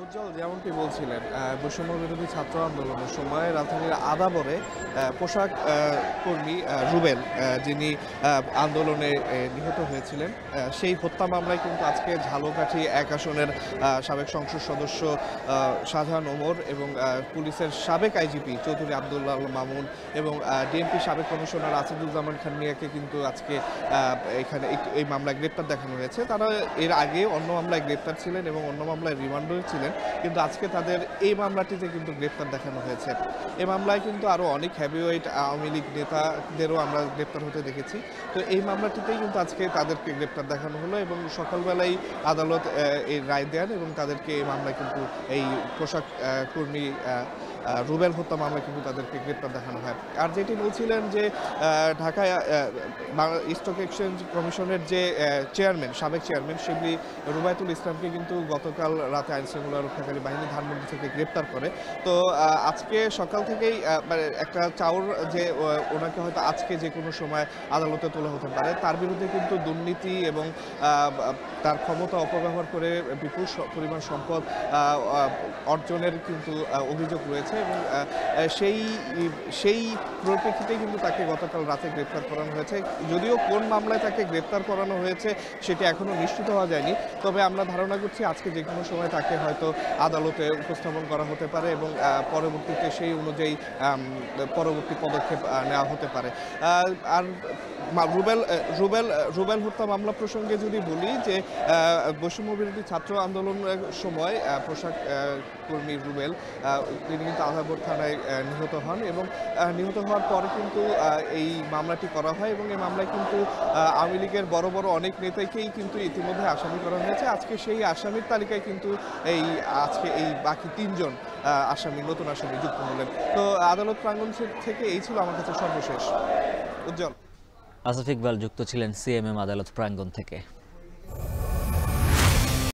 উজ্জ্বল যেমনটি বলছিলেন বৈষম্য বিরোধী ছাত্র আন্দোলনের সময় রাজধানীর আদাবরে পোশাক কর্মী রুবেল যিনি আন্দোলনে নিহত হয়েছিলেন সেই হত্যা মামলায় কিন্তু আজকে ঝালকাঠি ১ আসনের সাবেক সংসদ সদস্য শাহজাহান ওমর এবং পুলিশের সাবেক আইজিপি চৌধুরী আবদুল্লাহ মামুন এবং ডিএমপি সাবেক কমিশনার আসাদুজ্জামান খান মিয়াকে কিন্তু আজকে এখানে এই মামলায় গ্রেপ্তার দেখানো হয়েছে। তারা এর আগে অন্য মামলায় গ্রেপ্তার ছিলেন এবং অন্য মামলায় রিমান্ডে ছিলেন, কিন্তু আজকে তাদের এই মামলাটিতে কিন্তু গ্রেপ্তার দেখানো হয়েছে। এই মামলায় কিন্তু আরো অনেক হেভিওয়েট আওয়ামী লীগ নেতাদেরও আমরা গ্রেপ্তার হতে দেখেছি। তো এই মামলাটিতেই কিন্তু আজকে তাদেরকে গ্রেপ্তার দেখানো হলো এবং সকালবেলাই আদালত এই রায় দেন এবং তাদেরকে এই মামলায় কিন্তু এই পোশাক কর্মী রুবেল হত্যা মামলায় কিন্তু তাদেরকে গ্রেপ্তার দেখানো হয়। আর যেটি বলছিলেন যে ঢাকায় স্টক এক্সচেঞ্জ কমিশনের যে চেয়ারম্যান সাবেক চেয়ারম্যান শিবলি রুবায়তুল ইসলামকে কিন্তু গতকাল রাতে আইনশৃঙ্খলা রক্ষাকারী বাহিনী ধানমন্ডি থেকে গ্রেপ্তার করে। তো আজকে সকাল থেকেই মানে একটা চাউর যে ওনাকে হয়তো আজকে যে কোনো সময় আদালতে তোলা হতে পারে, তার বিরুদ্ধে কিন্তু দুর্নীতি এবং তার ক্ষমতা অপব্যবহার করে বিপুল পরিমাণ সম্পদ অর্জনের কিন্তু অভিযোগ রয়েছে এবং সেই পরিপ্রেক্ষিতে কিন্তু তাকে গতকাল রাতে গ্রেপ্তার করানো হয়েছে। যদিও কোন মামলায় তাকে গ্রেপ্তার করানো হয়েছে সেটি এখনো নিশ্চিত হওয়া যায়নি, তবে আমরা ধারণা করছি আজকে যে কোনো সময় তাকে হয়তো আদালতে উপস্থাপন করা হতে পারে এবং পরবর্তীতে সেই অনুযায়ী পরবর্তী পদক্ষেপ নেওয়া হতে পারে। আর রুবেল হত্যা মামলা প্রসঙ্গে যদি বলি যে বৈষম্য বিরোধী ছাত্র আন্দোলনের সময় পোশাক কর্মী রুবেল তিনি কিন্তু আদাবর থানায় নিহত হন এবং নিহত হওয়ার পরে কিন্তু এই মামলাটি করা হয় এবং এই মামলায় কিন্তু আওয়ামী লীগের বড় বড় অনেক নেতাকেই কিন্তু ইতিমধ্যে আসামি করা হয়েছে। আজকে সেই আসামির তালিকায় কিন্তু আজকে এই বাকি ৩ জন আসামি নতুন আসামি যুক্ত হলেন। তো আদালত প্রাঙ্গণ থেকে এই ছিল আমার কাছে সর্বশেষ। উজ্জ্বল। আসিফ ইকবাল যুক্ত ছিলেন সিএমএম আদালত প্রাঙ্গণ থেকে।